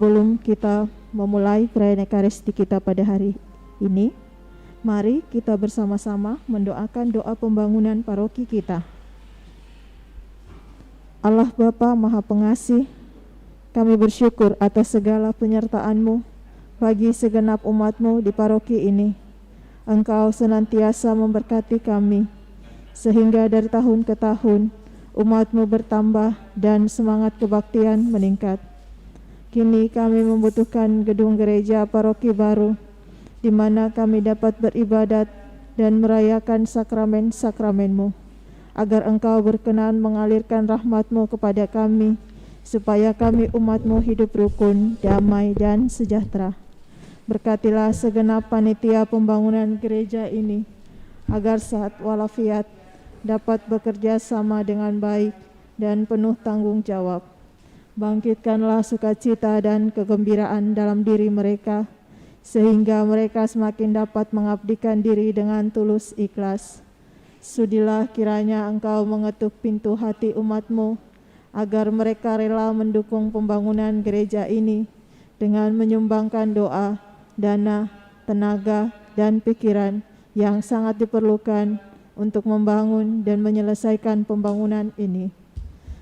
Sebelum kita memulai perayaan Ekaristi kita pada hari ini, mari kita bersama-sama mendoakan doa pembangunan paroki kita. Allah Bapa Maha Pengasih, kami bersyukur atas segala penyertaan-Mu bagi segenap umat-Mu di paroki ini. Engkau senantiasa memberkati kami, sehingga dari tahun ke tahun umat-Mu bertambah dan semangat kebaktian meningkat. Kini kami membutuhkan gedung gereja paroki baru, di mana kami dapat beribadat dan merayakan sakramen-sakramen-Mu, agar Engkau berkenan mengalirkan rahmat-Mu kepada kami, supaya kami umat-Mu hidup rukun, damai, dan sejahtera. Berkatilah segenap panitia pembangunan gereja ini, agar sehat walafiat dapat bekerja sama dengan baik dan penuh tanggung jawab. Bangkitkanlah sukacita dan kegembiraan dalam diri mereka, sehingga mereka semakin dapat mengabdikan diri dengan tulus ikhlas. Sudilah kiranya Engkau mengetuk pintu hati umat-Mu, agar mereka rela mendukung pembangunan gereja ini dengan menyumbangkan doa, dana, tenaga, dan pikiran yang sangat diperlukan untuk membangun dan menyelesaikan pembangunan ini.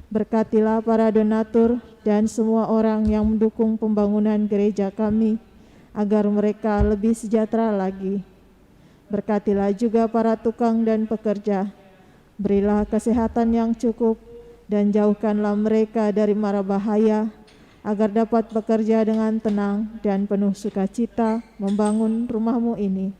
Berkatilah para donatur dan semua orang yang mendukung pembangunan gereja kami, agar mereka lebih sejahtera lagi. Berkatilah juga para tukang dan pekerja. Berilah kesehatan yang cukup dan jauhkanlah mereka dari mara bahaya, agar dapat bekerja dengan tenang dan penuh sukacita membangun rumah-Mu ini.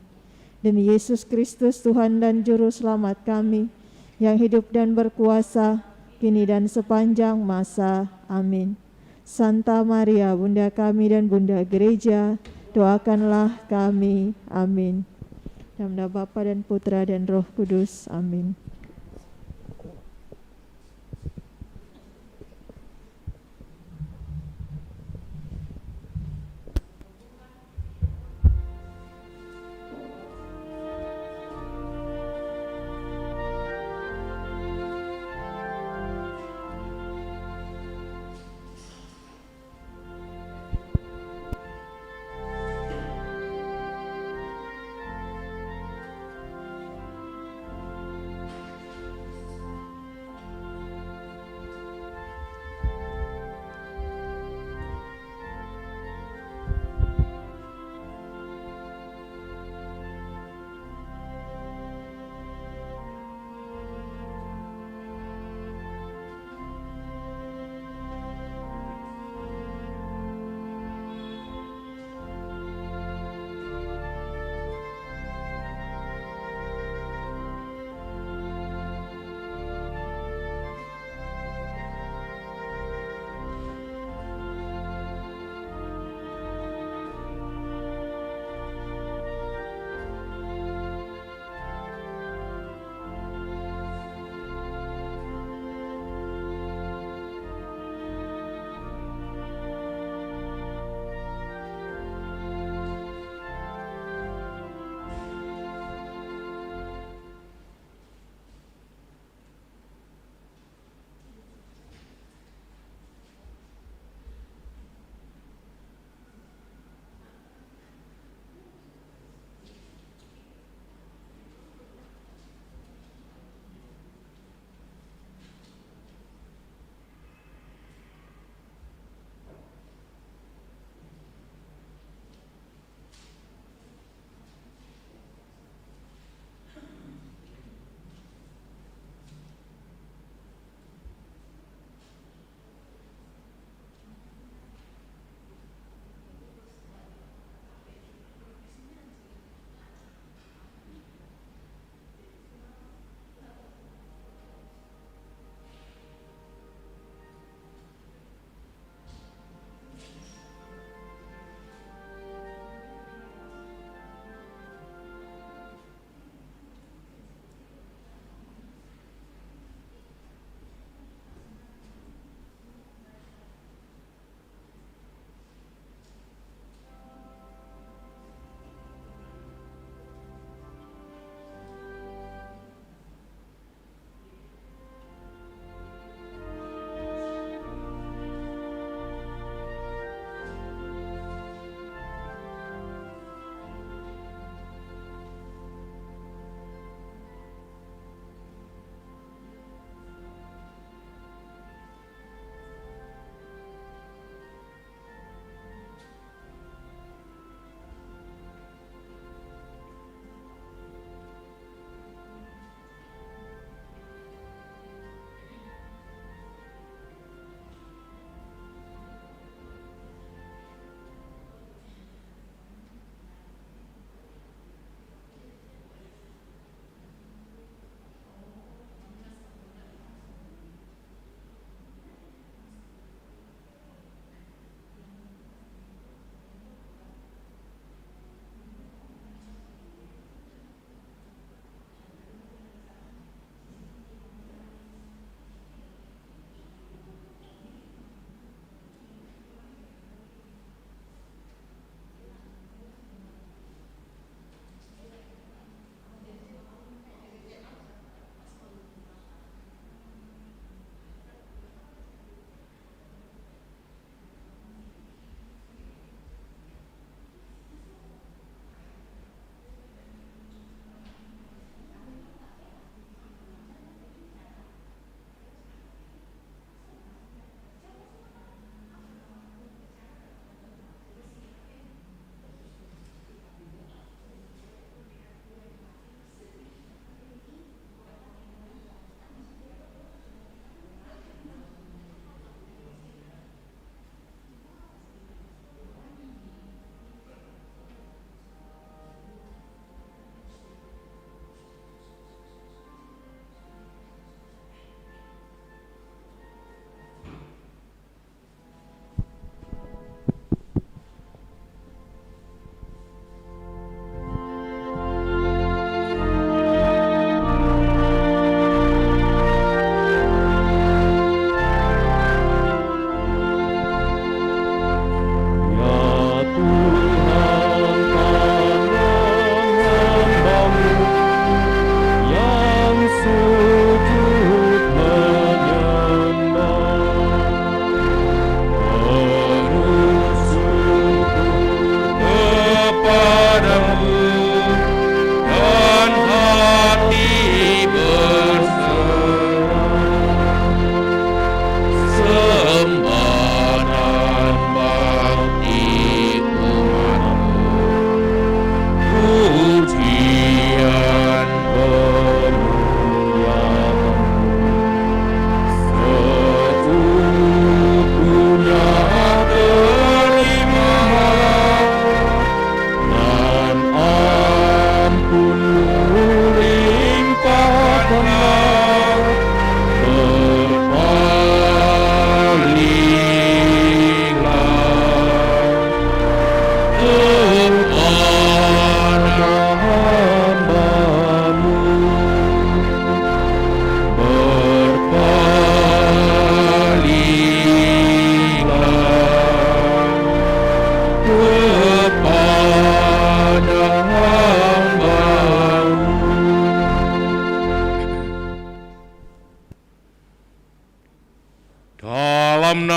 Demi Yesus Kristus Tuhan dan Juru Selamat kami, yang hidup dan berkuasa kini dan sepanjang masa. Amin. Santa Maria, Bunda kami dan Bunda Gereja, doakanlah kami. Amin. Dalam nama Bapa dan Putra dan Roh Kudus. Amin.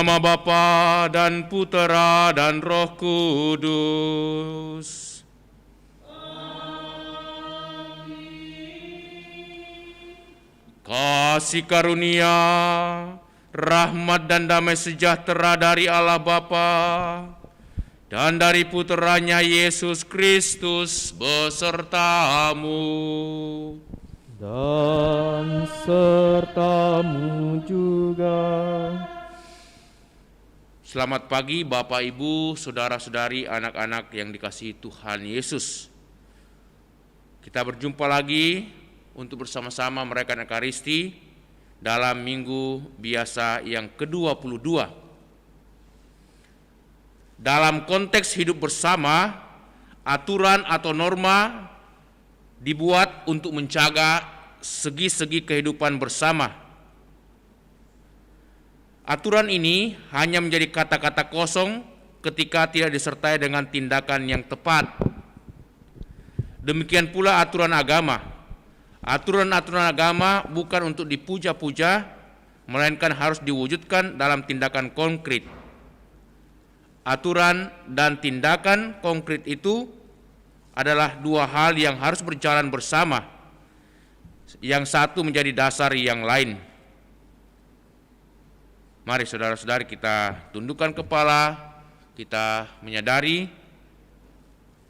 nama Bapa dan Putera dan Roh Kudus. Kasih karunia, rahmat dan damai sejahtera dari Allah Bapa dan dari Puteranya Yesus Kristus besertamu. Dan sertamu juga. Selamat pagi Bapak Ibu, Saudara-saudari, anak-anak yang dikasihi Tuhan Yesus. Kita berjumpa lagi untuk bersama-sama merayakan Ekaristi dalam minggu biasa yang ke-22. Dalam konteks hidup bersama, aturan atau norma dibuat untuk menjaga segi-segi kehidupan bersama. Aturan ini hanya menjadi kata-kata kosong ketika tidak disertai dengan tindakan yang tepat. Demikian pula aturan agama. Aturan-aturan agama bukan untuk dipuja-puja, melainkan harus diwujudkan dalam tindakan konkret. Aturan dan tindakan konkret itu adalah dua hal yang harus berjalan bersama. Yang satu menjadi dasar yang lain. Mari saudara-saudari kita tundukkan kepala, kita menyadari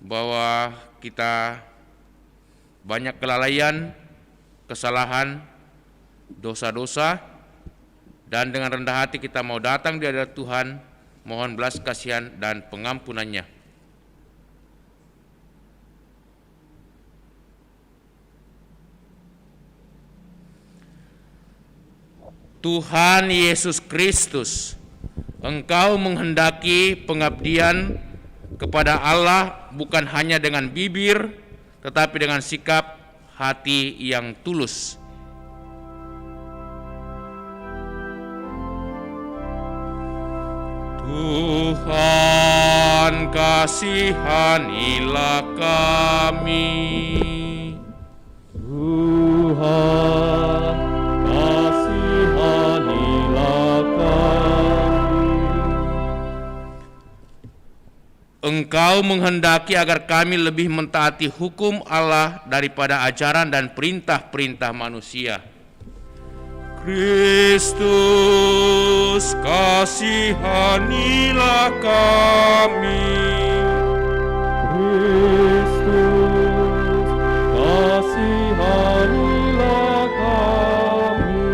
bahwa kita banyak kelalaian, kesalahan, dosa-dosa, dan dengan rendah hati kita mau datang di hadapan Tuhan, mohon belas kasihan dan pengampunannya. Tuhan Yesus Kristus, Engkau menghendaki pengabdian kepada Allah bukan hanya dengan bibir, tetapi dengan sikap hati yang tulus. Tuhan, kasihanilah kami. Tuhan, kasihanilah kami. Engkau menghendaki agar kami lebih mentaati hukum Allah daripada ajaran dan perintah-perintah manusia. Kristus, kasihanilah kami. Kristus, kasihanilah kami.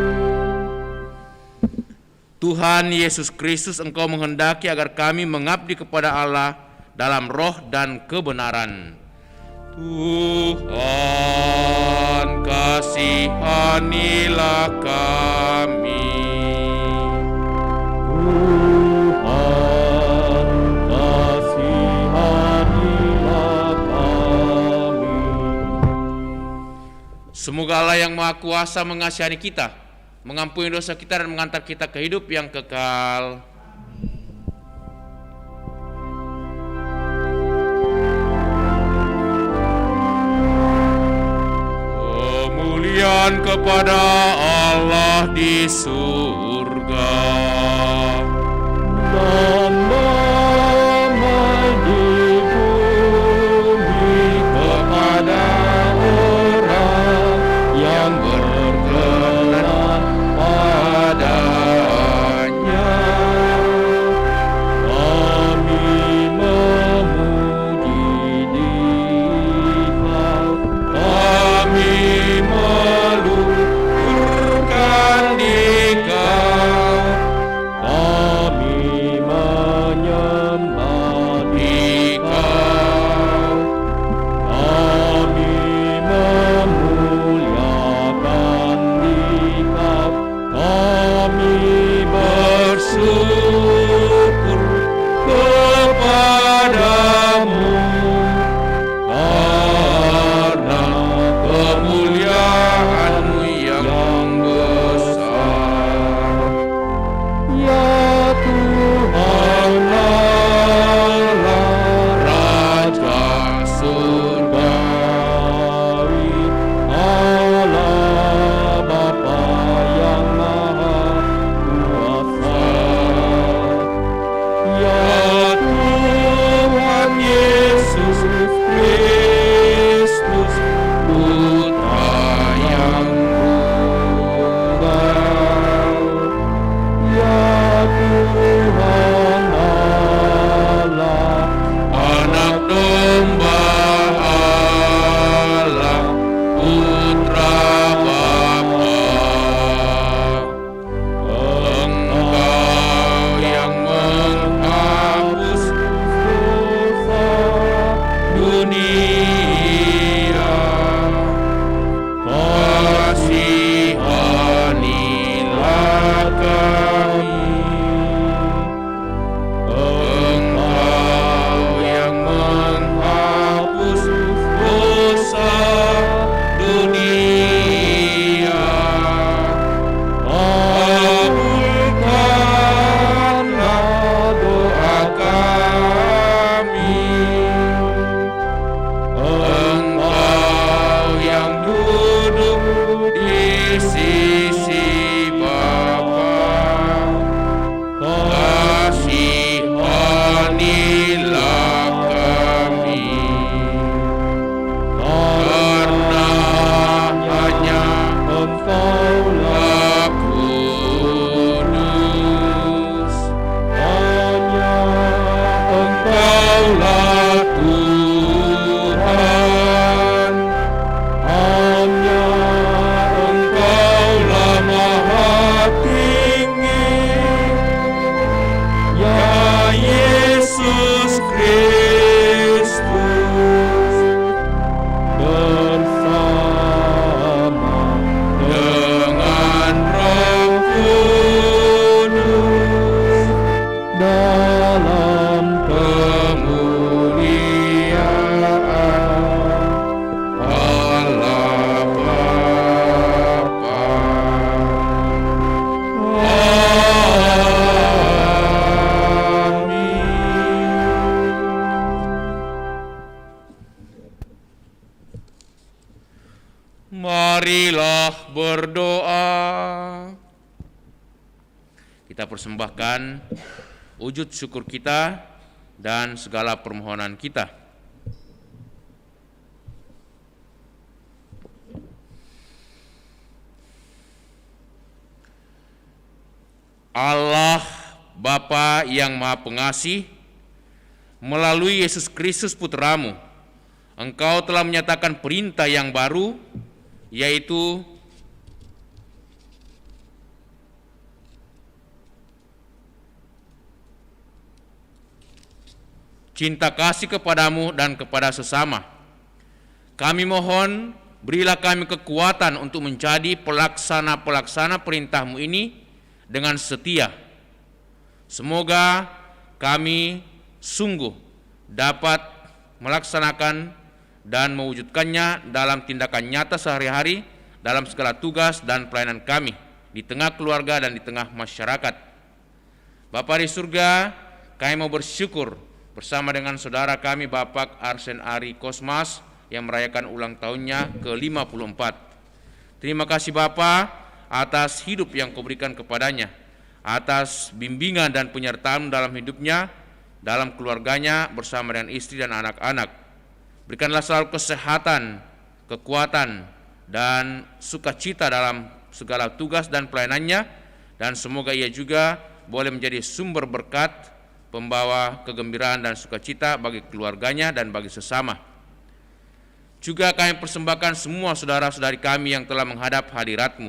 Tuhan Yesus Kristus, Engkau menghendaki agar kami mengabdi kepada Allah dalam roh dan kebenaran. Tuhan, kasihanilah kami. Tuhan, kasihanilah kami. Semoga Allah yang Maha Kuasa mengasihani kita, mengampuni dosa kita dan mengantar kita ke hidup yang kekal. Kemuliaan kepada Allah di surga Dan damai di bumi kepada orang yang berkenan padanya. kami memuji Dia. Kami meluhurkan Dikau. Kami Marilah berdoa. Kita persembahkan wujud syukur kita dan segala permohonan kita. Allah Bapa yang Maha Pengasih, melalui Yesus Kristus Putramu, Engkau telah menyatakan perintah yang baru, yaitu cinta kasih kepadamu dan kepada sesama. Kami mohon, berilah kami kekuatan untuk menjadi pelaksana-pelaksana perintah-Mu ini dengan setia. Semoga kami sungguh dapat melaksanakan dan mewujudkannya dalam tindakan nyata sehari-hari dalam segala tugas dan pelayanan kami di tengah keluarga dan di tengah masyarakat. Bapa di surga, kami mau bersyukur bersama dengan saudara kami Bapak Arsen Ari Kosmas yang merayakan ulang tahunnya ke-54. Terima kasih Bapa atas hidup yang Kau berikan kepadanya, atas bimbingan dan penyertaan dalam hidupnya, dalam keluarganya bersama dengan istri dan anak-anak. Berikanlah selalu kesehatan, kekuatan, dan sukacita dalam segala tugas dan pelayanannya, dan semoga ia juga boleh menjadi sumber berkat, pembawa kegembiraan dan sukacita bagi keluarganya dan bagi sesama. Juga kami persembahkan semua saudara-saudari kami yang telah menghadap hadirat-Mu.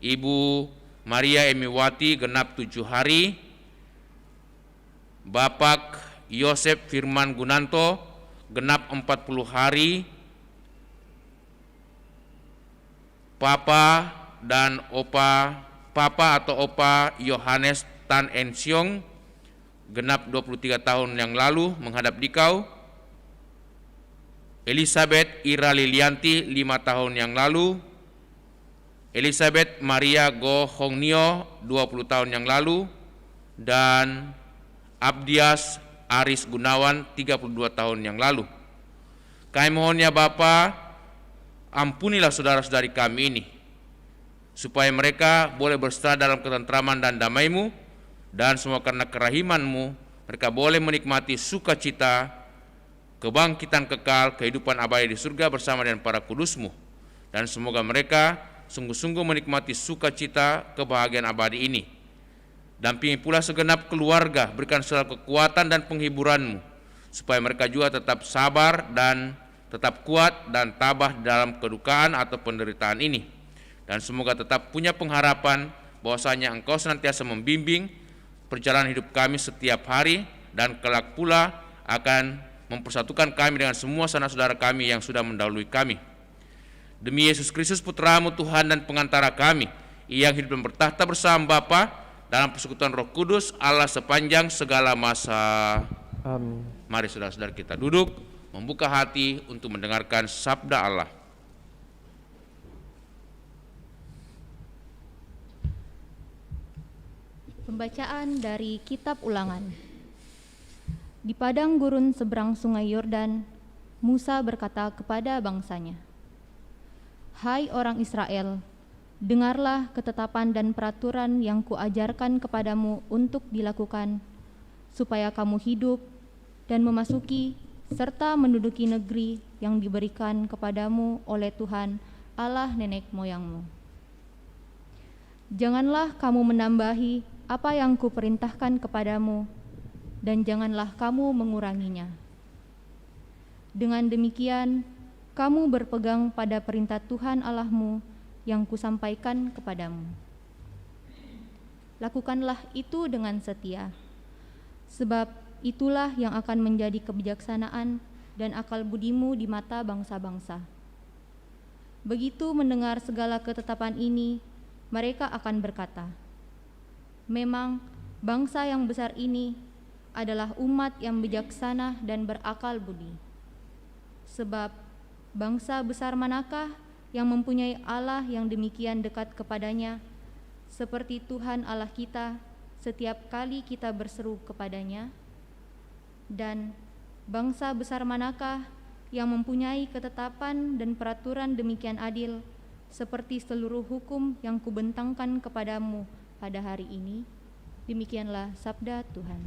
Ibu Maria Emiwati genap 7 hari, Bapak Yosef Firman Gunanto genap 40 hari, Papa atau Opa Yohanes Tan Ensiong genap 23 tahun yang lalu menghadap Dikau, Elizabeth Ira Lilianti 5 tahun yang lalu, Elizabeth Maria Go Hongnio 20 tahun yang lalu, dan Abdias Aris Gunawan 32 tahun yang lalu. Kami mohon ya Bapa, ampunilah saudara-saudari kami ini, supaya mereka boleh berserta dalam ketentraman dan damai-Mu, dan semua karena kerahiman-Mu, mereka boleh menikmati sukacita, kebangkitan kekal, kehidupan abadi di surga bersama dengan para kudus-Mu. Dan semoga mereka sungguh-sungguh menikmati sukacita kebahagiaan abadi ini. Dampingi pula segenap keluarga, berikan segala kekuatan dan penghiburan-Mu, supaya mereka juga tetap sabar dan tetap kuat dan tabah dalam kedukaan atau penderitaan ini. Dan semoga tetap punya pengharapan bahwasanya Engkau senantiasa membimbing perjalanan hidup kami setiap hari, dan kelak pula akan mempersatukan kami dengan semua saudara-saudara kami yang sudah mendahului kami. Demi Yesus Kristus Putra-Mu Tuhan dan pengantara kami, yang hidup dan bertahta bersama Bapa dalam persekutuan Roh Kudus Allah sepanjang segala masa. Amin. Mari saudara-saudara kita duduk, membuka hati untuk mendengarkan sabda Allah. Pembacaan dari Kitab Ulangan. Di padang gurun seberang sungai Yordan, Musa berkata kepada bangsanya, "Hai orang Israel, dengarlah ketetapan dan peraturan yang kuajarkan kepadamu untuk dilakukan, supaya kamu hidup dan memasuki serta menduduki negeri yang diberikan kepadamu oleh Tuhan Allah nenek moyangmu. Janganlah kamu menambahi apa yang kuperintahkan kepadamu, dan janganlah kamu menguranginya. Dengan demikian, kamu berpegang pada perintah Tuhan Allahmu yang kusampaikan kepadamu. Lakukanlah itu dengan setia, sebab itulah yang akan menjadi kebijaksanaan dan akal budimu di mata bangsa-bangsa. Begitu mendengar segala ketetapan ini, mereka akan berkata, 'Memang bangsa yang besar ini adalah umat yang bijaksana dan berakal budi. Sebab bangsa besar manakah yang mempunyai Allah yang demikian dekat kepadanya, seperti Tuhan Allah kita setiap kali kita berseru kepadanya? Dan bangsa besar manakah yang mempunyai ketetapan dan peraturan demikian adil, seperti seluruh hukum yang kubentangkan kepadamu pada hari ini. Demikianlah sabda Tuhan.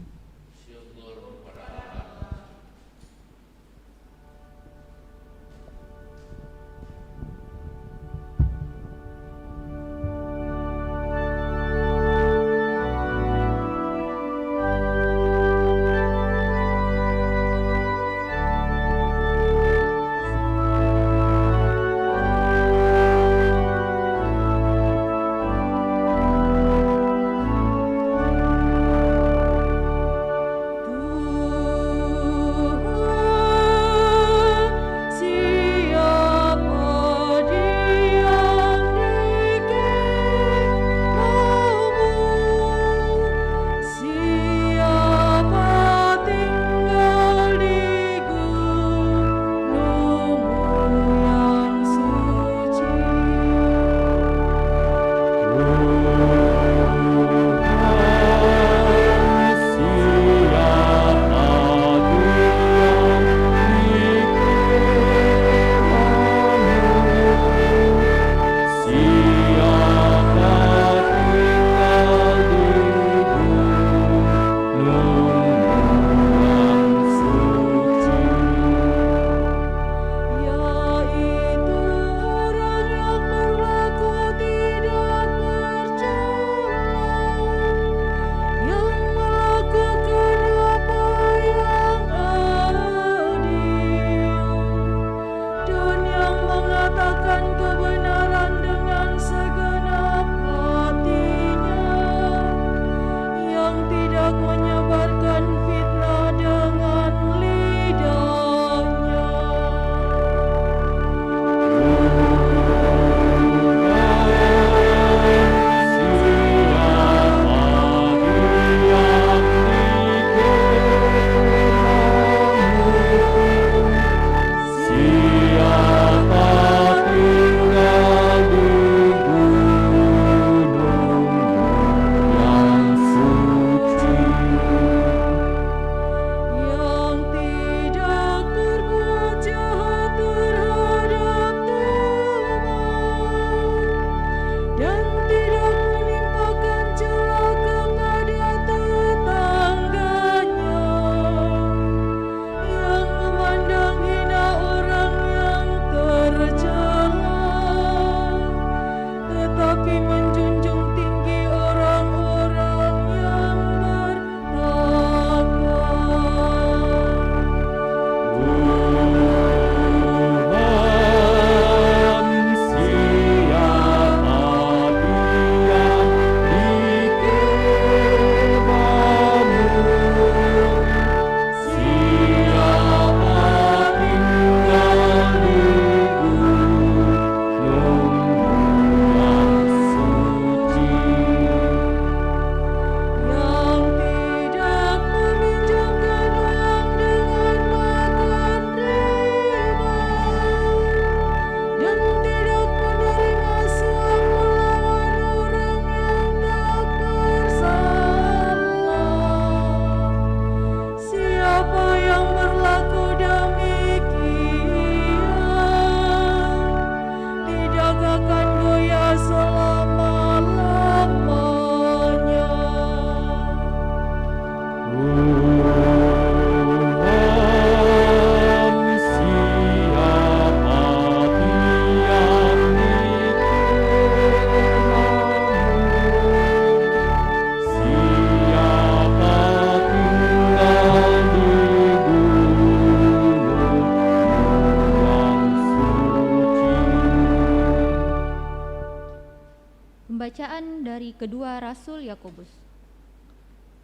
Pembacaan dari kedua Rasul Yakobus.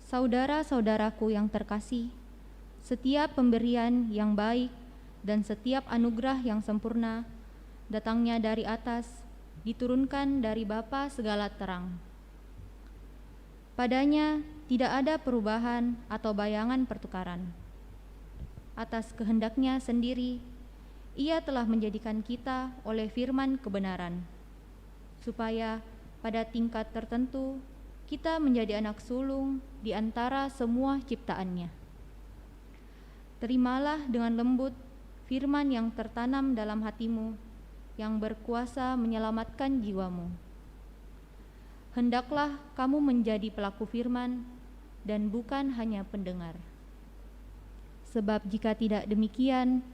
Saudara-saudaraku yang terkasih, setiap pemberian yang baik dan setiap anugerah yang sempurna datangnya dari atas, diturunkan dari Bapa segala terang. Padanya tidak ada perubahan atau bayangan pertukaran. Atas kehendaknya sendiri, Ia telah menjadikan kita oleh firman kebenaran, supaya pada tingkat tertentu kita menjadi anak sulung di antara semua ciptaannya. Terimalah dengan lembut firman yang tertanam dalam hatimu, yang berkuasa menyelamatkan jiwamu. Hendaklah kamu menjadi pelaku firman dan bukan hanya pendengar. Sebab jika tidak demikian,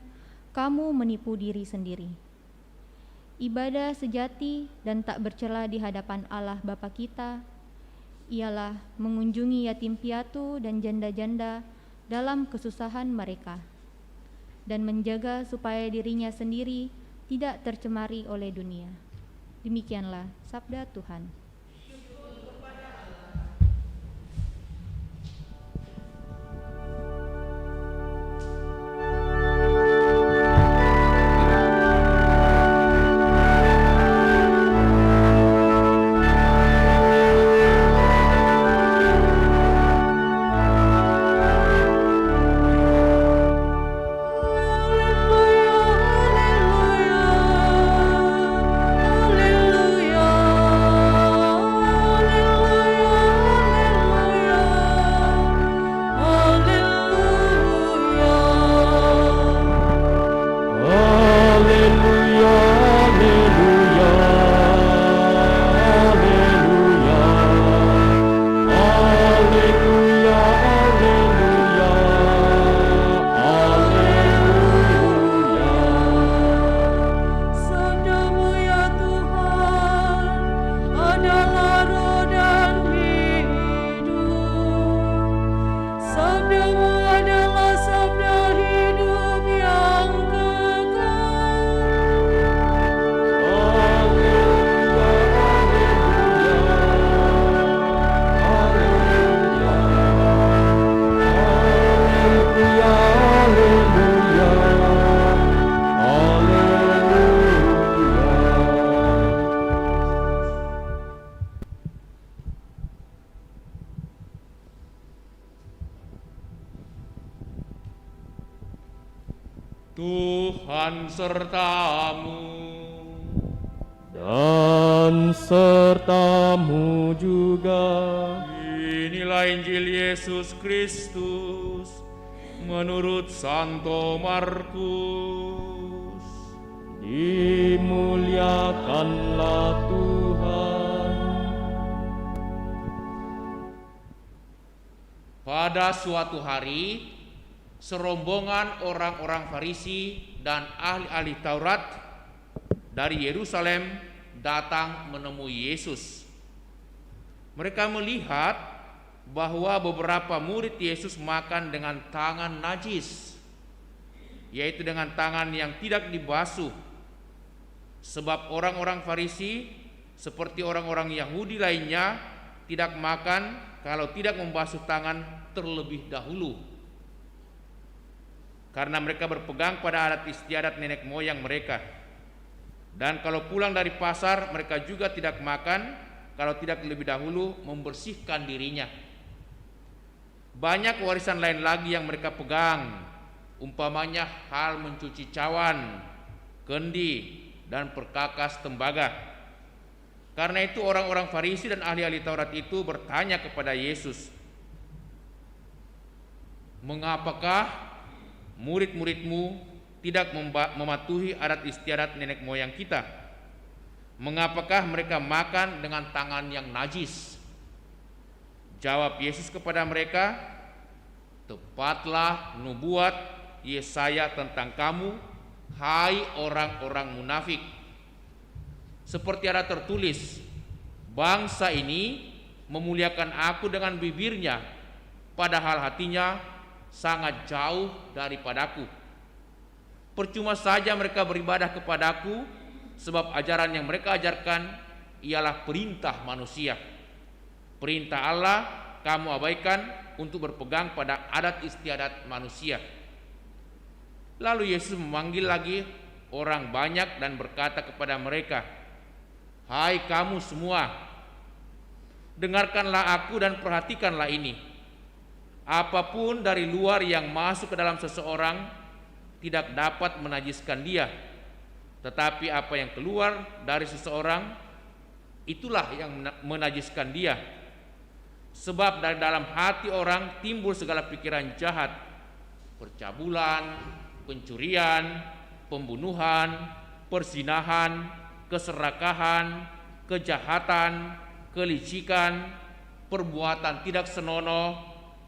kamu menipu diri sendiri. Ibadah sejati dan tak bercela di hadapan Allah Bapa kita ialah mengunjungi yatim piatu dan janda-janda dalam kesusahan mereka dan menjaga supaya dirinya sendiri tidak tercemari oleh dunia. Demikianlah sabda Tuhan. Tuhan sertamu. Dan sertamu juga. Inilah Injil Yesus Kristus menurut Santo Markus. Dimuliakanlah Tuhan. Pada suatu hari, serombongan orang-orang Farisi dan ahli-ahli Taurat dari Yerusalem datang menemui Yesus. Mereka melihat bahwa beberapa murid Yesus makan dengan tangan najis, yaitu dengan tangan yang tidak dibasuh. Sebab orang-orang Farisi seperti orang-orang Yahudi lainnya tidak makan kalau tidak membasuh tangan terlebih dahulu, karena mereka berpegang pada adat istiadat nenek moyang mereka. Dan kalau pulang dari pasar, mereka juga tidak makan kalau tidak terlebih dahulu membersihkan dirinya. Banyak warisan lain lagi yang mereka pegang, umpamanya hal mencuci cawan, kendi, dan perkakas tembaga. Karena itu orang-orang Farisi dan ahli-ahli Taurat itu bertanya kepada Yesus, "Mengapakah murid-muridmu tidak mematuhi adat istiadat nenek moyang kita? Mengapakah mereka makan dengan tangan yang najis?" Jawab Yesus kepada mereka, "Tepatlah nubuat Yesaya tentang kamu, hai orang-orang munafik. Seperti ada tertulis, bangsa ini memuliakan aku dengan bibirnya, padahal hatinya sangat jauh daripadaku. Percuma saja mereka beribadah kepadaku, sebab ajaran yang mereka ajarkan ialah perintah manusia. Perintah Allah kamu abaikan untuk berpegang pada adat istiadat manusia." Lalu Yesus memanggil lagi orang banyak dan berkata kepada mereka, "Hai kamu semua, dengarkanlah aku dan perhatikanlah ini. Apapun dari luar yang masuk ke dalam seseorang tidak dapat menajiskan dia, tetapi apa yang keluar dari seseorang itulah yang menajiskan dia. Sebab dari dalam hati orang timbul segala pikiran jahat, percabulan, pencurian, pembunuhan, persinahan, keserakahan, kejahatan, kelicikan, perbuatan tidak senonoh,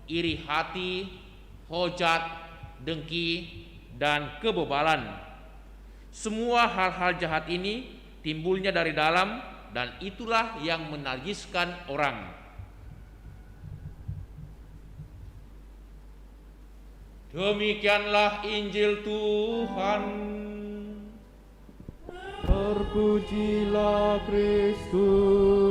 iri hati, hujat, dengki, dan kebebalan. Semua hal-hal jahat ini timbulnya dari dalam, dan itulah yang menajiskan orang. Demikianlah Injil Tuhan. Terpujilah Kristus.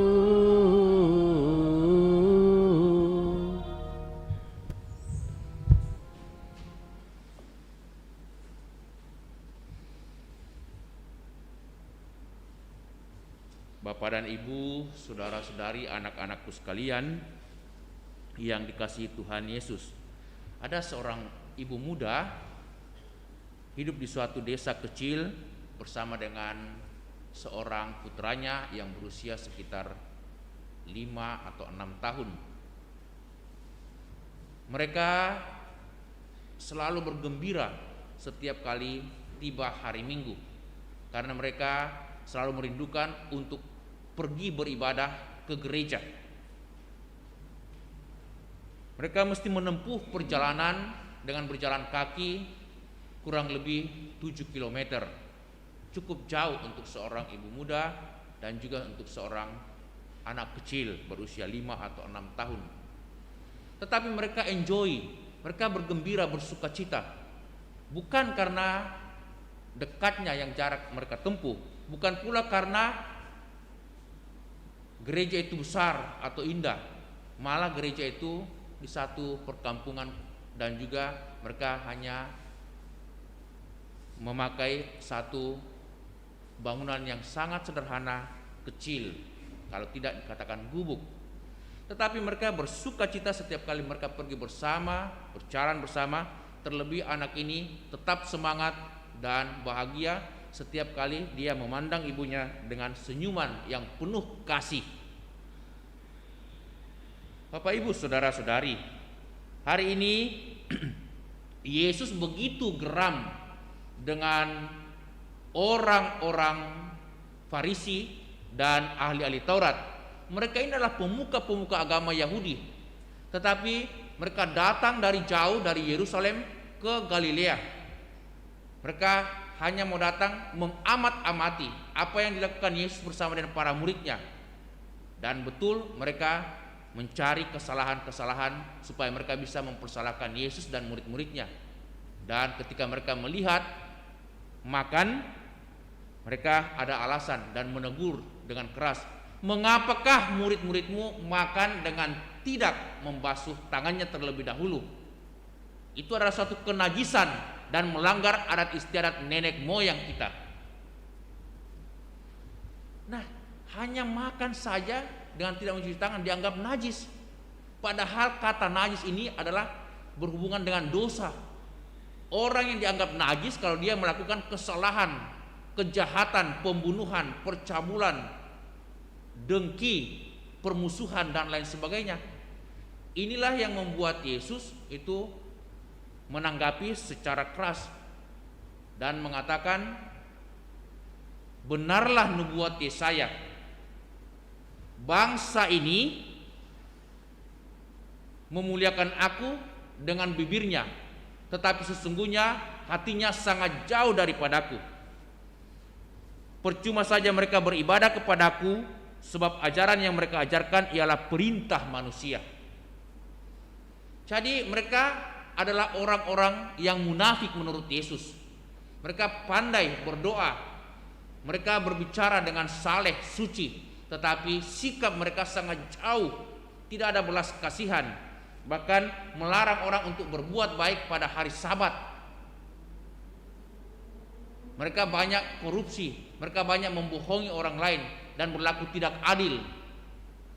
Bapak dan Ibu, saudara-saudari, anak-anakku sekalian yang dikasihi Tuhan Yesus. Ada seorang ibu muda hidup di suatu desa kecil bersama dengan seorang putranya yang berusia sekitar 5 atau 6 tahun. Mereka selalu bergembira setiap kali tiba hari Minggu, karena mereka selalu merindukan untuk pergi beribadah ke gereja. Mereka mesti menempuh perjalanan dengan berjalan kaki kurang lebih 7 km. Cukup jauh untuk seorang ibu muda dan juga untuk seorang anak kecil berusia 5 atau 6 tahun. Tetapi mereka enjoy, mereka bergembira, bersuka cita. Bukan karena dekatnya yang jarak mereka tempuh, bukan pula karena gereja itu besar atau indah. Malah gereja itu di satu perkampungan, dan juga mereka hanya memakai satu bangunan yang sangat sederhana, kecil, kalau tidak dikatakan gubuk. Tetapi mereka bersuka cita setiap kali mereka pergi bersama, berjalan bersama. Terlebih anak ini tetap semangat dan bahagia setiap kali dia memandang ibunya dengan senyuman yang penuh kasih. Bapak, Ibu, saudara-saudari, hari ini Yesus begitu geram dengan orang-orang Farisi dan ahli-ahli Taurat. Mereka ini adalah pemuka-pemuka agama Yahudi, tetapi mereka datang dari jauh, dari Yerusalem ke Galilea. Mereka hanya mau datang mengamat-amati apa yang dilakukan Yesus bersama dengan para muridnya. Dan betul mereka mencari kesalahan-kesalahan supaya mereka bisa mempersalahkan Yesus dan murid-muridnya. Dan ketika mereka melihat makan, mereka ada alasan dan menegur dengan keras, "Mengapakah murid-muridmu makan dengan tidak membasuh tangannya terlebih dahulu?" Itu adalah suatu kenajisan dan melanggar adat istiadat nenek moyang kita. Nah, hanya makan saja dengan tidak mencuci tangan dianggap najis. Padahal kata najis ini adalah berhubungan dengan dosa. Orang yang dianggap najis kalau dia melakukan kesalahan, kejahatan, pembunuhan, percabulan, dengki, permusuhan, dan lain sebagainya. Inilah yang membuat Yesus itu menanggapi secara keras dan mengatakan, "Benarlah nubuat Yesaya, bangsa ini memuliakan aku dengan bibirnya, tetapi sesungguhnya hatinya sangat jauh daripadaku. Percuma saja mereka beribadah kepadaku, sebab ajaran yang mereka ajarkan ialah perintah manusia." Jadi mereka adalah orang-orang yang munafik menurut Yesus. Mereka pandai berdoa, mereka berbicara dengan saleh, suci, tetapi sikap mereka sangat jauh, tidak ada belas kasihan, bahkan melarang orang untuk berbuat baik pada hari Sabat. Mereka banyak korupsi, mereka banyak membohongi orang lain dan berlaku tidak adil.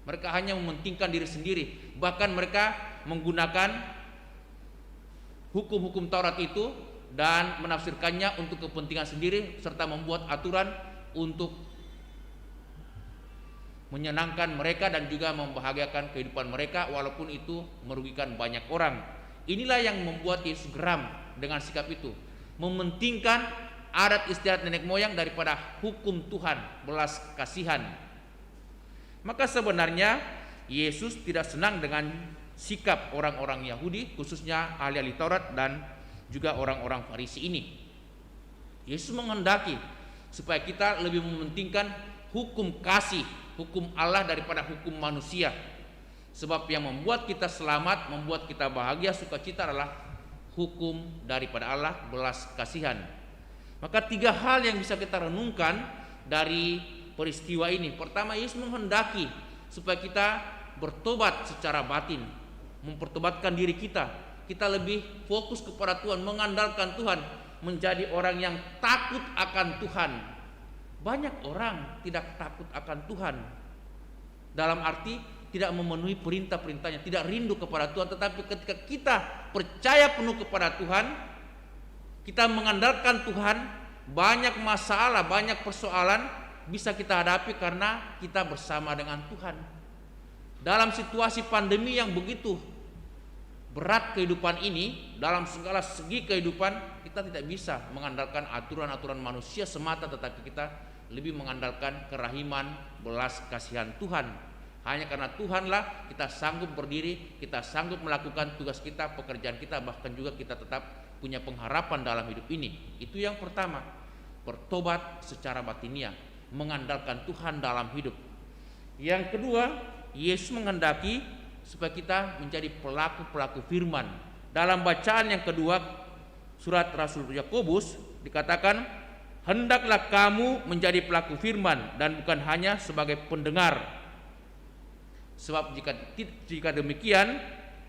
Mereka hanya mementingkan diri sendiri, bahkan mereka menggunakan hukum-hukum Taurat itu dan menafsirkannya untuk kepentingan sendiri, serta membuat aturan untuk menyenangkan mereka dan juga membahagiakan kehidupan mereka, walaupun itu merugikan banyak orang. Inilah yang membuat Yesus geram dengan sikap itu, mementingkan adat istiadat nenek moyang daripada hukum Tuhan, belas kasihan. Maka sebenarnya Yesus tidak senang dengan sikap orang-orang Yahudi, khususnya ahli-ahli Taurat dan juga orang-orang Farisi ini. Yesus menghendaki supaya kita lebih mementingkan hukum kasih, hukum Allah daripada hukum manusia. Sebab yang membuat kita selamat, membuat kita bahagia, sukacita adalah hukum daripada Allah, belas kasihan. Maka 3 hal yang bisa kita renungkan dari peristiwa ini. Pertama, Yesus menghendaki supaya kita bertobat secara batin, mempertobatkan diri kita. Kita lebih fokus kepada Tuhan, mengandalkan Tuhan, menjadi orang yang takut akan Tuhan. Banyak orang tidak takut akan Tuhan, dalam arti tidak memenuhi perintah-perintahnya, tidak rindu kepada Tuhan. Tetapi ketika kita percaya penuh kepada Tuhan, kita mengandalkan Tuhan, banyak masalah, banyak persoalan bisa kita hadapi karena kita bersama dengan Tuhan. Dalam situasi pandemi yang begitu berat kehidupan ini, dalam segala segi kehidupan, kita tidak bisa mengandalkan aturan-aturan manusia semata, tetapi kita lebih mengandalkan kerahiman, belas kasihan Tuhan. Hanya karena Tuhanlah kita sanggup berdiri, kita sanggup melakukan tugas kita, pekerjaan kita, bahkan juga kita tetap punya pengharapan dalam hidup ini. Itu yang pertama, bertobat secara batiniah, mengandalkan Tuhan dalam hidup. Yang kedua, Yesus menghendaki supaya kita menjadi pelaku-pelaku firman. Dalam bacaan yang kedua surat Rasul Yakobus dikatakan, hendaklah kamu menjadi pelaku firman dan bukan hanya sebagai pendengar. Sebab jika demikian,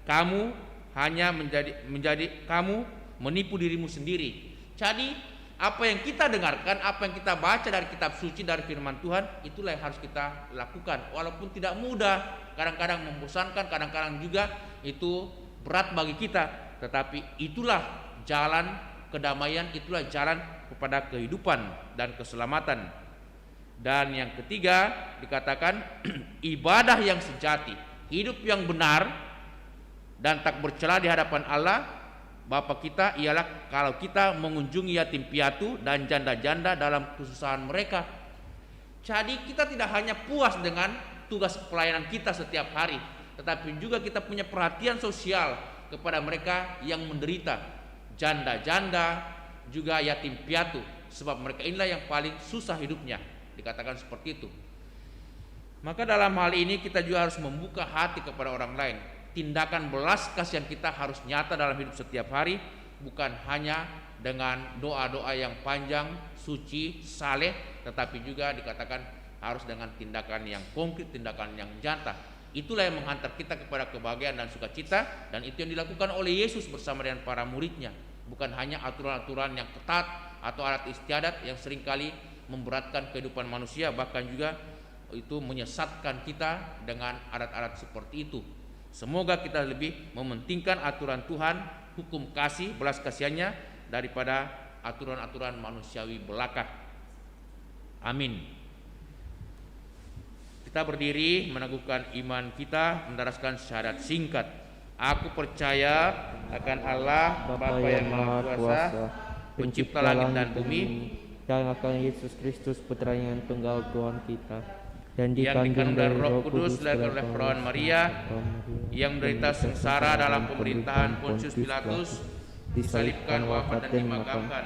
kamu hanya menjadi kamu menipu dirimu sendiri. Jadi apa yang kita dengarkan, apa yang kita baca dari kitab suci, dari firman Tuhan, itulah yang harus kita lakukan. Walaupun tidak mudah, kadang-kadang membosankan, kadang-kadang juga itu berat bagi kita, tetapi itulah jalan kedamaian, itulah jalan kepada kehidupan dan keselamatan. Dan yang ketiga dikatakan ibadah yang sejati, hidup yang benar dan tak bercela di hadapan Allah Bapa kita ialah kalau kita mengunjungi yatim piatu dan janda-janda dalam kesusahan mereka. Jadi kita tidak hanya puas dengan tugas pelayanan kita setiap hari, tetapi juga kita punya perhatian sosial kepada mereka yang menderita, janda-janda, juga yatim piatu, sebab mereka inilah yang paling susah hidupnya, dikatakan seperti itu. Maka dalam hal ini kita juga harus membuka hati kepada orang lain. Tindakan belas kasihan kita harus nyata dalam hidup setiap hari, bukan hanya dengan doa-doa yang panjang, suci, saleh, tetapi juga dikatakan harus dengan tindakan yang konkret, tindakan yang nyata. Itulah yang menghantar kita kepada kebahagiaan dan sukacita, dan itu yang dilakukan oleh Yesus bersama dengan para muridnya. Bukan hanya aturan-aturan yang ketat atau adat istiadat yang seringkali memberatkan kehidupan manusia, bahkan juga itu menyesatkan kita dengan adat-adat seperti itu. Semoga kita lebih mementingkan aturan Tuhan, hukum kasih, belas kasihannya daripada aturan-aturan manusiawi belaka. Amin. Kita berdiri meneguhkan iman kita, mendaraskan syahadat singkat. Aku percaya akan Allah Bapa yang Maha Kuasa, pencipta langit dan bumi, dan akan Yesus Kristus Putra yang tunggal Tuhan kita, dan yang dikandung dari Roh Kudus, lahir oleh oleh perawan Maria, yang menderita sengsara dalam pemerintahan Pontius Pilatus, disalibkan, wafat dan dimakamkan,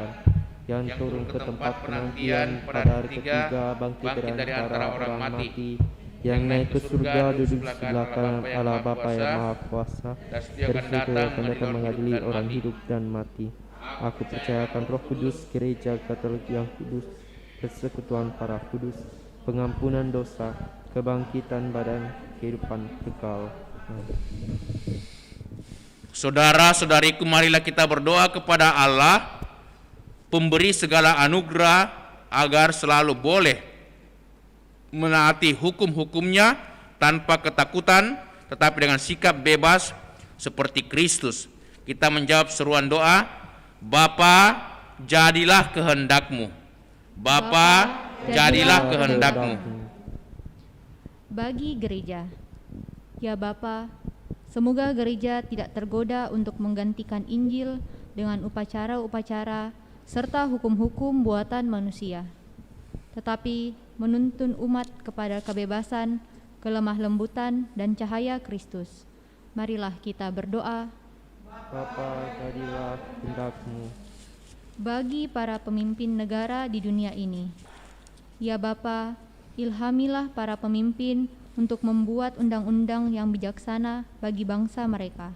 yang turun ke tempat penantian pada hari ketiga, bangkit dari antara orang mati, yang naik ke surga, duduk sebelah kanan Allah Bapa yang Maha Kuasa, dari situ akan datang mengadili orang hidup dan mati. Aku percayakan Roh Kudus, Gereja Katolik yang kudus, persekutuan para kudus, pengampunan dosa, kebangkitan badan, kehidupan kekal. Saudara-saudariku, marilah kita berdoa kepada Allah, pemberi segala anugerah, agar selalu boleh menaati hukum-hukumnya tanpa ketakutan, tetapi dengan sikap bebas seperti Kristus. Kita menjawab seruan doa, Bapa, jadilah kehendak-Mu. Bapa, jadilah kehendak-Mu. Bagi gereja, ya Bapa, semoga gereja tidak tergoda untuk menggantikan Injil dengan upacara-upacara serta hukum-hukum buatan manusia, tetapi menuntun umat kepada kebebasan, kelemah lembutan, dan cahaya Kristus. Marilah kita berdoa. Bapa, jadilah kehendak-Mu. Bagi para pemimpin negara di dunia ini, ya Bapa, ilhamilah para pemimpin untuk membuat undang-undang yang bijaksana bagi bangsa mereka,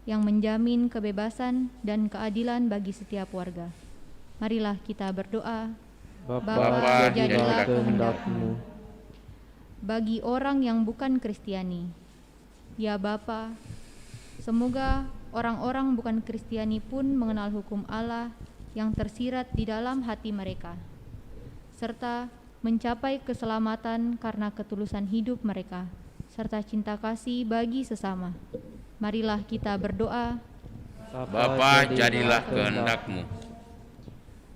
yang menjamin kebebasan dan keadilan bagi setiap warga. Marilah kita berdoa. Bapa, jadilah kehendak-Mu. Bagi orang yang bukan Kristiani, ya Bapa, semoga orang-orang bukan Kristiani pun mengenal hukum Allah yang tersirat di dalam hati mereka, serta mencapai keselamatan karena ketulusan hidup mereka, serta cinta kasih bagi sesama. Marilah kita berdoa. Bapa, jadilah kehendak-Mu.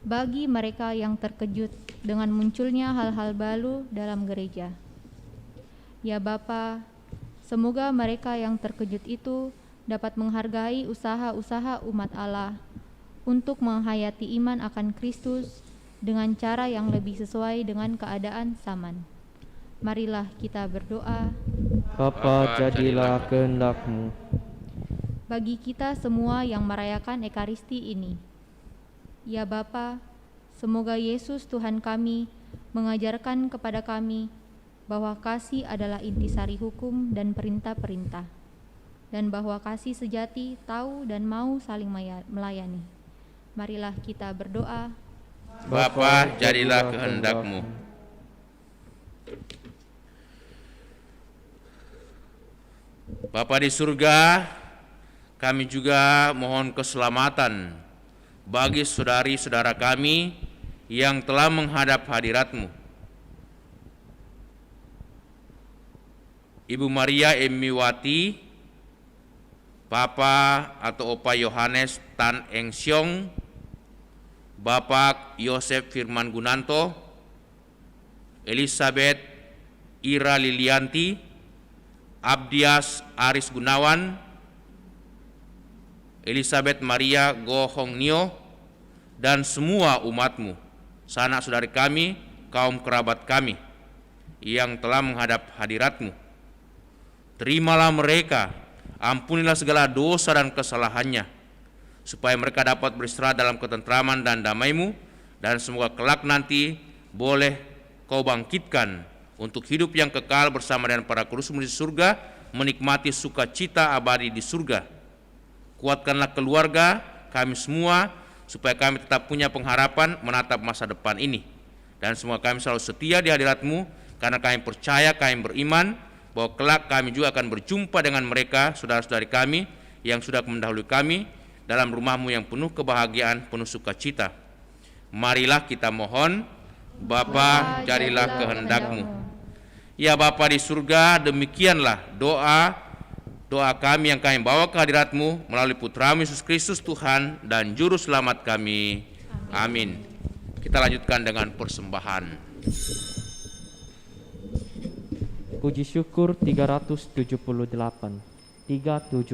Bagi mereka yang terkejut dengan munculnya hal-hal baru dalam gereja, ya Bapa, semoga mereka yang terkejut itu dapat menghargai usaha-usaha umat Allah untuk menghayati iman akan Kristus dengan cara yang lebih sesuai dengan keadaan zaman. Marilah kita berdoa. Bapa, jadilah kehendak-Mu. Bagi kita semua yang merayakan Ekaristi ini, ya Bapa, semoga Yesus Tuhan kami mengajarkan kepada kami bahwa kasih adalah intisari hukum dan perintah-perintah, dan bahwa kasih sejati tahu dan mau saling melayani. Marilah kita berdoa. Bapa, jadilah kehendak-Mu. Bapa di surga, kami juga mohon keselamatan bagi saudari-saudara kami yang telah menghadap hadirat-Mu. Ibu Maria Emiwati, Papa atau Opa Yohanes Tan Eng Siong, Bapak Yosef Firman Gunanto, Elizabeth Ira Lilianti, Abdias Aris Gunawan, Elizabeth Maria Go Hong Nio, dan semua umat-Mu, sanak saudari kami, kaum kerabat kami yang telah menghadap hadirat-Mu. Terimalah mereka, ampunilah segala dosa dan kesalahannya, supaya mereka dapat beristirahat dalam ketentraman dan damai-Mu, dan semoga kelak nanti boleh Kau bangkitkan untuk hidup yang kekal bersama dengan para kudus-Mu di surga, menikmati sukacita abadi di surga. Kuatkanlah keluarga kami semua, supaya kami tetap punya pengharapan menatap masa depan ini, dan semoga kami selalu setia di hadirat-Mu, karena kami percaya, kami beriman bahwa kelak kami juga akan berjumpa dengan mereka, saudara-saudari kami yang sudah mendahului kami, dalam rumah-Mu yang penuh kebahagiaan, penuh sukacita. Marilah kita mohon. Bapa, jadilah kehendak-Mu. Ya Bapa di surga, demikianlah doa kami yang kami bawa ke hadirat-Mu melalui Putra-Mu Yesus Kristus Tuhan dan Juru Selamat kami. Amin. Kita lanjutkan dengan persembahan. Puji syukur 378. Satukan diri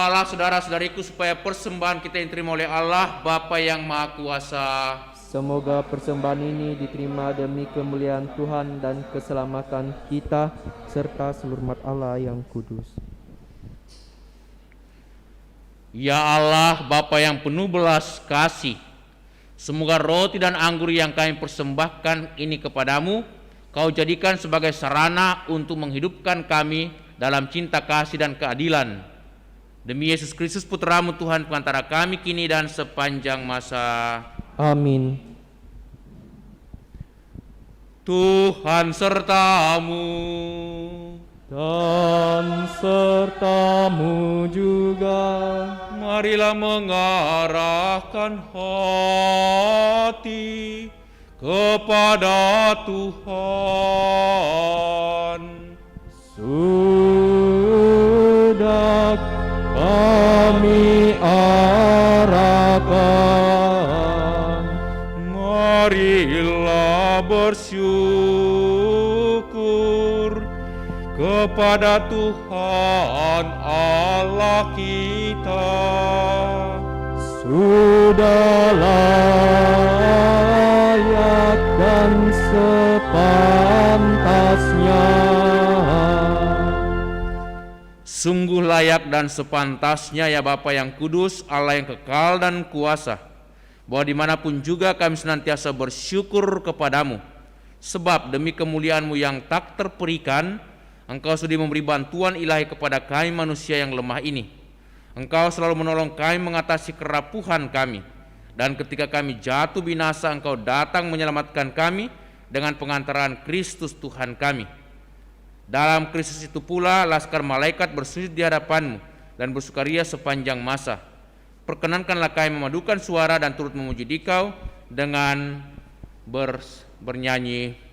Doalah saudara-saudariku supaya persembahan kita yang diterima oleh Allah Bapa yang Maha Kuasa. Semoga persembahan ini diterima demi kemuliaan Tuhan dan keselamatan kita serta seluruh umat Allah yang kudus. Ya Allah, Bapa yang penuh belas kasih, semoga roti dan anggur yang kami persembahkan ini kepadamu, Kau jadikan sebagai sarana untuk menghidupkan kami dalam cinta kasih dan keadilan. Demi Yesus Kristus Putramu Tuhan pengantara kami kini dan sepanjang masa. Amin. Tuhan sertamu. Dan sertamu juga. Marilah mengarahkan hati kepada Tuhan. Sudah kami arahkan. Marilah bersyukur kepada Tuhan Allah kita. Sudah layak dan sepantasnya. Sungguh layak dan sepantasnya ya Bapa yang kudus, Allah yang kekal dan kuasa, bahwa dimanapun juga kami senantiasa bersyukur kepadamu, sebab demi kemuliaan-Mu yang tak terperikan, Engkau sudi memberi bantuan ilahi kepada kami manusia yang lemah ini. Engkau selalu menolong kami mengatasi kerapuhan kami, dan ketika kami jatuh binasa, Engkau datang menyelamatkan kami dengan pengantaran Kristus Tuhan kami. Dalam Kristus itu pula laskar malaikat bersujud di hadapan-Mu dan bersukaria sepanjang masa. Perkenankanlah kami memadukan suara dan turut memuji Dikau dengan bernyanyi.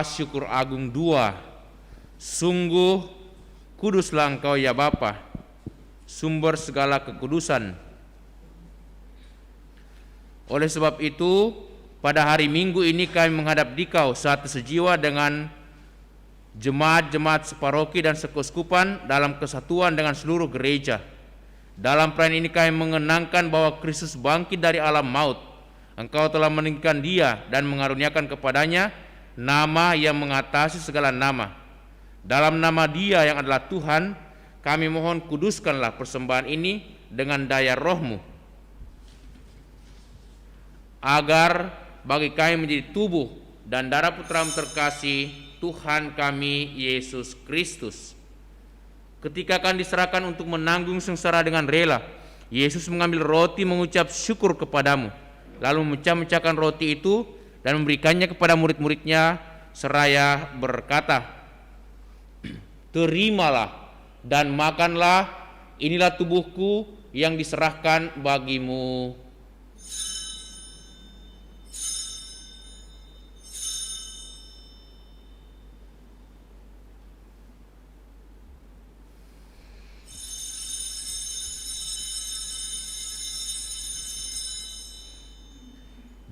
Syukur Agung 2. Sungguh kuduslah Engkau ya Bapa, sumber segala kekudusan. Oleh sebab itu, pada hari Minggu ini kami menghadap Dikau satu sejiwa dengan jemaat-jemaat separoki dan sekeuskupan dalam kesatuan dengan seluruh gereja. Dalam perayaan ini kami mengenangkan bahwa Kristus bangkit dari alam maut. Engkau telah meninggikan Dia dan mengaruniakan kepadanya nama yang mengatasi segala nama. Dalam nama Dia yang adalah Tuhan, kami mohon kuduskanlah persembahan ini dengan daya Roh-Mu, agar bagi kami menjadi tubuh dan darah Putra-Mu terkasih, Tuhan kami Yesus Kristus. Ketika akan diserahkan untuk menanggung sengsara dengan rela, Yesus mengambil roti mengucap syukur kepadamu, lalu memecah-mecahkan roti itu dan memberikannya kepada murid-muridnya seraya berkata, "Terimalah dan makanlah, inilah tubuhku yang diserahkan bagimu."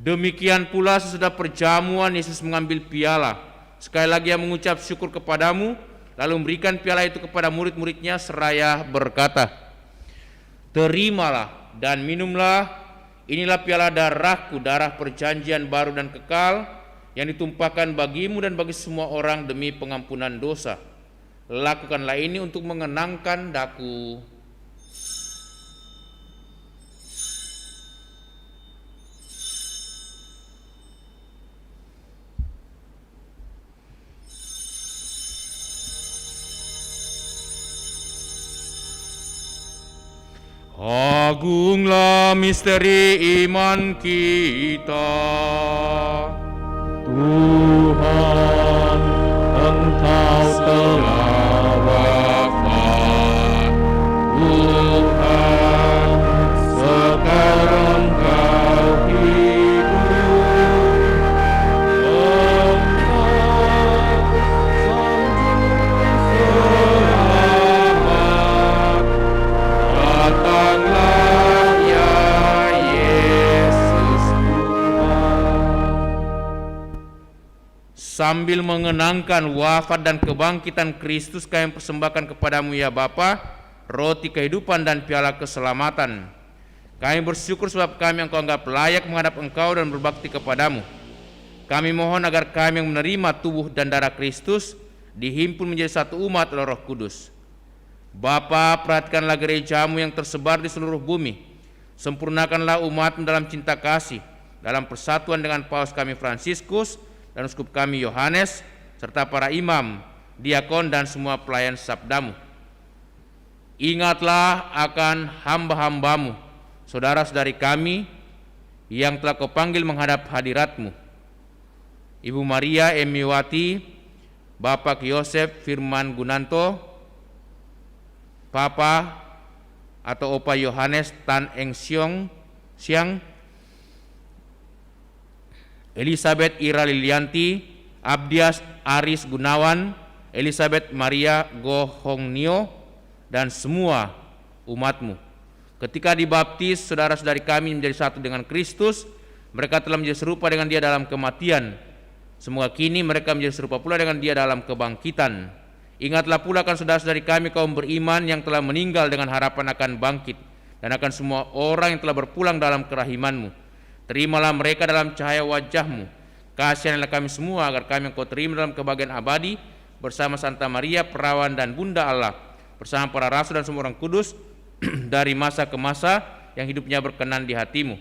Demikian pula sesudah perjamuan Yesus mengambil piala. Sekali lagi Ia mengucap syukur kepadamu, lalu memberikan piala itu kepada murid-muridnya seraya berkata, "Terimalah dan minumlah, inilah piala darahku, darah perjanjian baru dan kekal, yang ditumpahkan bagimu dan bagi semua orang demi pengampunan dosa. Lakukanlah ini untuk mengenangkan daku." Agunglah misteri iman kita. Tuhan, Engkau telah wafat. Tuhan, sekarang Kau hidup. Engkau Selamat datanglah ya Yesus Tuhan. Sambil mengenangkan wafat dan kebangkitan Kristus, kami persembahkan kepadamu ya Bapa, roti kehidupan dan piala keselamatan. Kami bersyukur sebab kami Engkau anggap layak menghadap Engkau dan berbakti kepadamu. Kami mohon agar kami yang menerima tubuh dan darah Kristus dihimpun menjadi satu umat oleh Roh Kudus. Bapa, perhatikanlah gerejamu yang tersebar di seluruh bumi. Sempurnakanlah umatmu dalam cinta kasih, dalam persatuan dengan Paus kami Fransiskus dan uskup kami Yohanes, serta para imam, diakon dan semua pelayan sabdamu. Ingatlah akan hamba-hambamu, saudara-saudari kami yang telah Kau panggil menghadap hadirat-Mu. Ibu Maria Emiwati, Bapak Yosef Firman Gunanto, Papa atau Opa Yohanes Tan Eng Siang, Elizabeth Ira Lilianti, Abdias Aris Gunawan, Elizabeth Maria Gohongnio, dan semua umat-Mu. Ketika dibaptis, saudara-saudari kami menjadi satu dengan Kristus. Mereka telah menjadi serupa dengan Dia dalam kematian. Semoga kini mereka menjadi serupa pula dengan Dia dalam kebangkitan. Ingatlah pula akan saudara-saudari kami kaum beriman yang telah meninggal dengan harapan akan bangkit, dan akan semua orang yang telah berpulang dalam kerahiman-Mu. Terimalah mereka dalam cahaya wajah-Mu. Kasihanilah kami semua agar kami Engkau terima dalam kebahagiaan abadi bersama Santa Maria Perawan dan Bunda Allah, bersama para rasul dan semua orang kudus dari masa ke masa yang hidupnya berkenan di hati-Mu.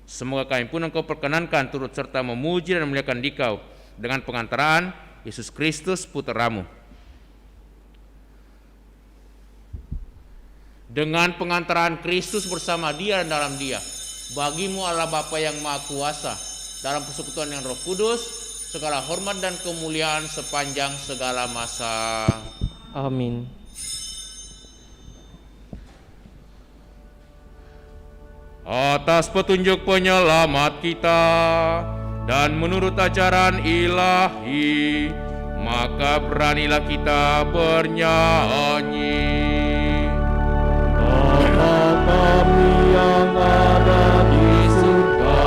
Semoga kami pun Engkau perkenankan turut serta memuji dan memuliakan Dikau dengan pengantaraan Yesus Kristus Putra-Mu. Dengan pengantaraan Kristus bersama Dia dan dalam Dia, bagi-Mu Allah Bapa yang Maha Kuasa, dalam persekutuan yang Roh Kudus, segala hormat dan kemuliaan sepanjang segala masa. Amin. Atas petunjuk penyelamat kita dan menurut ajaran ilahi, maka beranilah kita bernyanyi. Bapa kami yang ada di surga,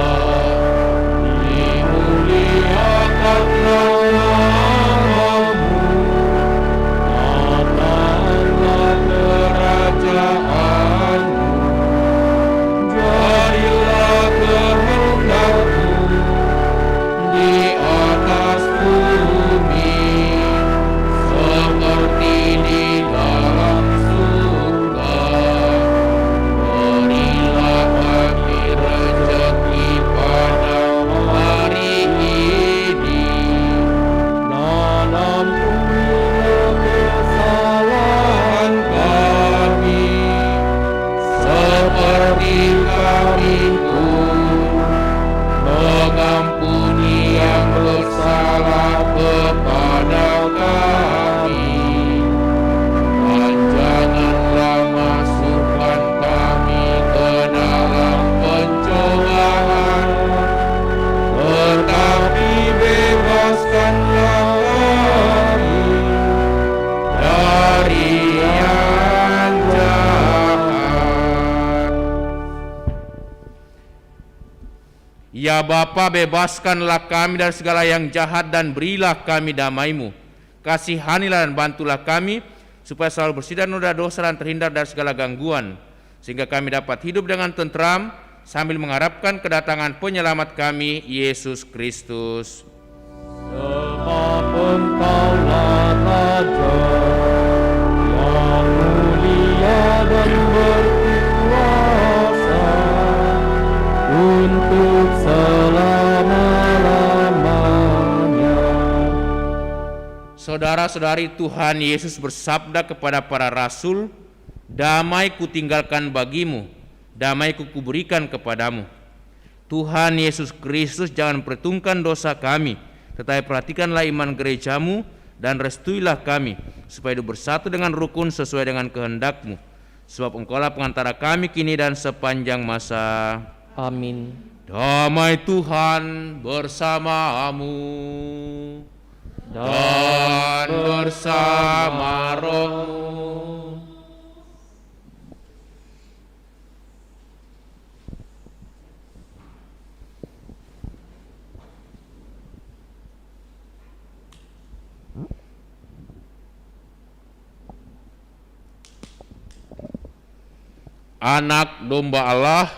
dimuliakanlah nama-Mu, datanglah kerajaan-Mu, jadilah kehendak-Mu di atas bumi seperti di dalam surga. Berilah kami rezeki pada hari ini, dan ampunilah kesalahan kami seperti kami pun mengampuni yang bersalah kepada kami, dan janganlah masukkan kami ke dalam pencobaan, tetapi bebaskanlah kami dari yang jahat. Ya Bapa, bebaskanlah kami dari segala yang jahat dan berilah kami damai-Mu. Kasihanilah dan bantulah kami supaya selalu bersih dari noda dosa dan terhindar dari segala gangguan, sehingga kami dapat hidup dengan tentram sambil mengharapkan kedatangan penyelamat kami, Yesus Kristus. sebab Engkaulah Raja yang mulia dan berkuasa untuk selama-lamanya. Saudara-saudari, Tuhan Yesus bersabda kepada para rasul, Damai kutinggalkan bagimu, damai kuberikan kepadamu. Tuhan Yesus Kristus, jangan perhitungkan dosa kami, tetapi perhatikanlah iman gerejamu dan restuilah kami, supaya hidup bersatu dengan rukun sesuai dengan kehendak-Mu. Sebab Engkaulah pengantara kami kini dan sepanjang masa. Amin. Damai Tuhan bersamamu dan bersama rohmu. Anak domba Allah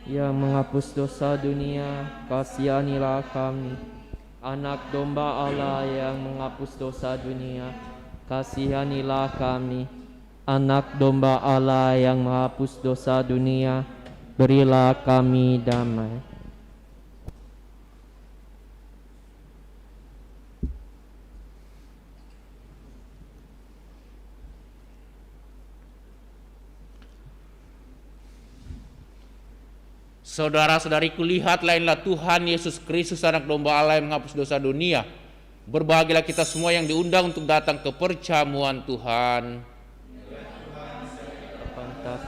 yang menghapus dosa dunia, kasihanilah kami. Anak domba Allah yang menghapus dosa dunia, kasihanilah kami. Anak domba Allah yang menghapus dosa dunia, berilah kami damai. Saudara-saudariku, lihatlah, inilah Tuhan Yesus Kristus, anak domba Allah yang menghapus dosa dunia. Berbahagialah kita semua yang diundang untuk datang ke perjamuan Tuhan.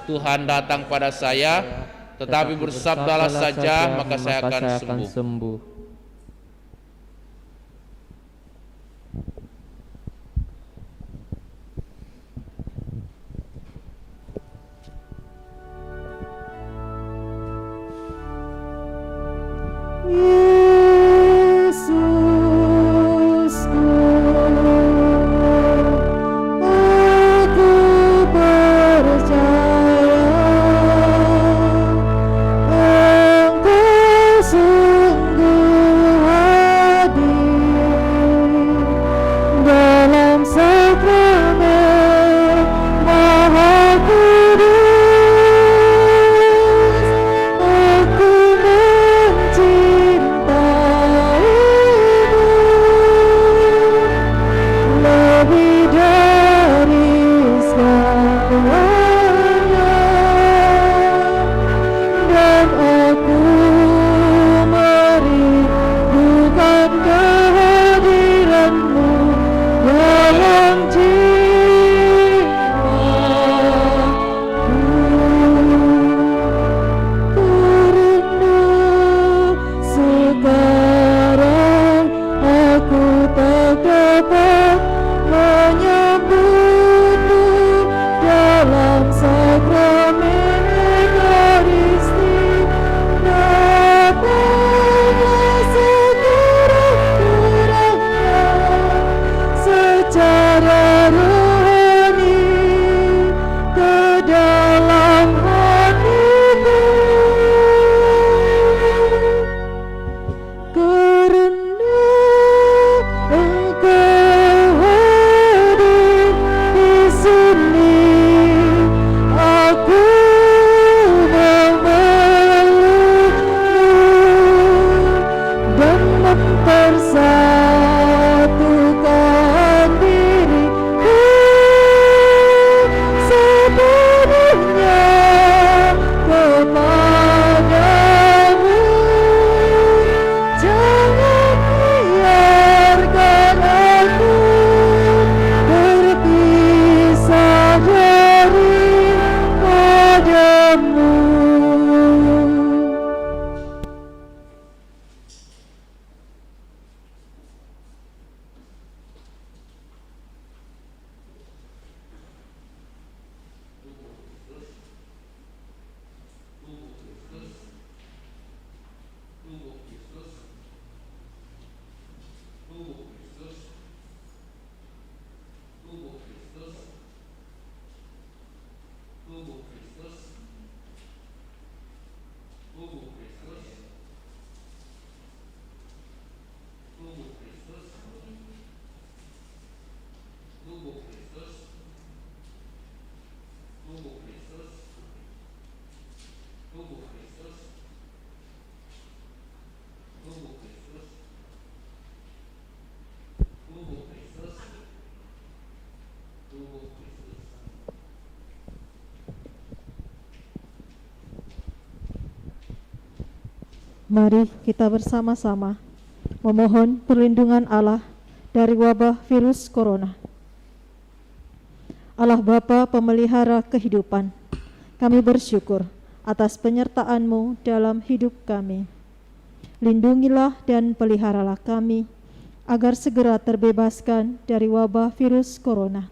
Tuhan datang pada saya, tetapi bersabdalah saja, maka saya akan sembuh. Yesusku, aku percaya Engkau sungguh Mari kita bersama-sama memohon perlindungan Allah dari wabah virus corona. Allah Bapa pemelihara kehidupan, kami bersyukur atas penyertaan-Mu dalam hidup kami. Lindungilah dan peliharalah kami agar segera terbebaskan dari wabah virus corona.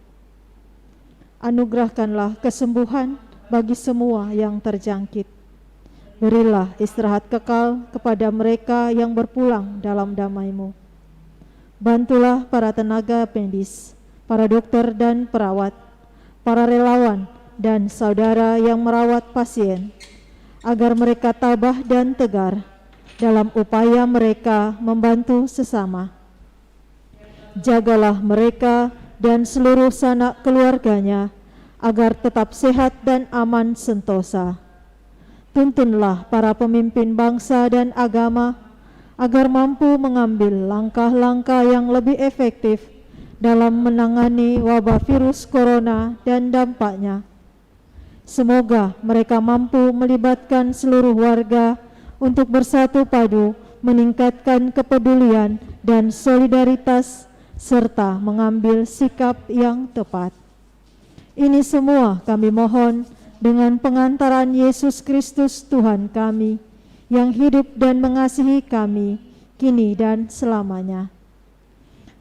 Anugerahkanlah kesembuhan bagi semua yang terjangkit. Berilah istirahat kekal kepada mereka yang berpulang dalam damai-Mu. Bantulah para tenaga medis, para dokter dan perawat, para relawan dan saudara yang merawat pasien, agar mereka tabah dan tegar dalam upaya mereka membantu sesama. Jagalah mereka dan seluruh sanak keluarganya agar tetap sehat dan aman sentosa. Tuntunlah para pemimpin bangsa dan agama agar mampu mengambil langkah-langkah yang lebih efektif dalam menangani wabah virus corona dan dampaknya. Semoga mereka mampu melibatkan seluruh warga untuk bersatu padu meningkatkan kepedulian dan solidaritas serta mengambil sikap yang tepat. Ini semua kami mohon dengan pengantaran Yesus Kristus Tuhan kami, yang hidup dan mengasihi kami, kini dan selamanya.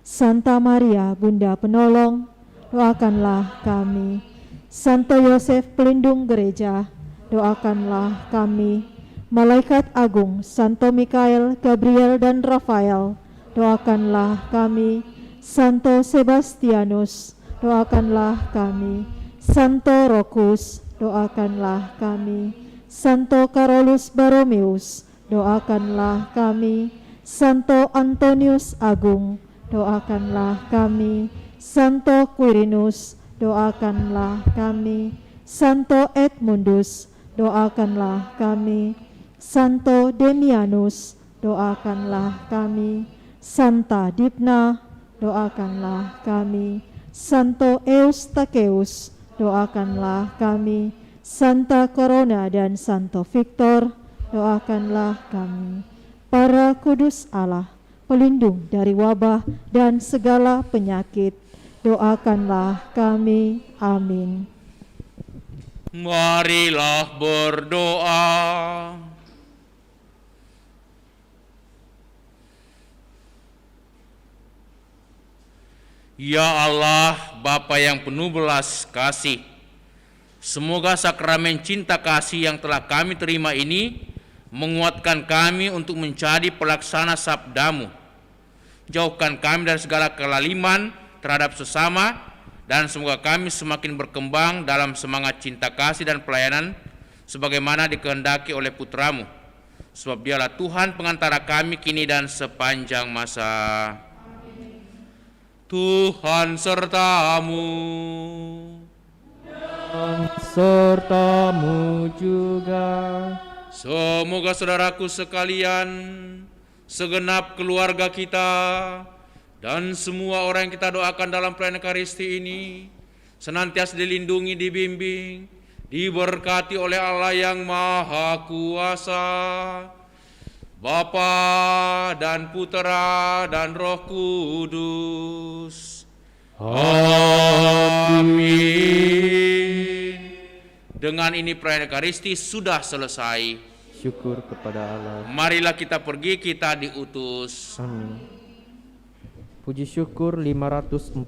Santa Maria, Bunda Penolong, doakanlah kami. Santo Yosef, pelindung gereja, doakanlah kami. Malaikat Agung, Santo Mikael, Gabriel, dan Rafael, doakanlah kami. Santo Sebastianus, doakanlah kami. Santo Rokus, doakanlah kami. Santo Carolus Baromeus, doakanlah kami. Santo Antonius Agung, doakanlah kami. Santo Quirinus, doakanlah kami. Santo Edmundus, doakanlah kami. Santo Demianus, doakanlah kami. Santa Dipna, doakanlah kami. Santo Eustacheus, doakanlah kami. Santa Corona dan Santo Victor, doakanlah kami. Para kudus Allah, pelindung dari wabah dan segala penyakit, doakanlah kami. Amin. Marilah berdoa. Ya Allah, Bapa yang penuh belas kasih, semoga sakramen cinta kasih yang telah kami terima ini menguatkan kami untuk menjadi pelaksana sabda-Mu. Jauhkan kami dari segala kelaliman terhadap sesama, dan semoga kami semakin berkembang dalam semangat cinta kasih dan pelayanan sebagaimana dikehendaki oleh Putra-Mu. Sebab Dialah Tuhan pengantara kami kini dan sepanjang masa. Tuhan sertamu. Dan sertamu juga. Semoga saudaraku sekalian, segenap keluarga kita, dan semua orang yang kita doakan dalam pelayanan Ekaristi ini senantiasa dilindungi, dibimbing, diberkati oleh Allah yang Maha Kuasa, Bapa dan Putera dan Roh Kudus. Amin. Dengan ini perayaan Ekaristi sudah selesai. Syukur kepada Allah. Marilah kita pergi, kita diutus. Amin. Puji syukur 542.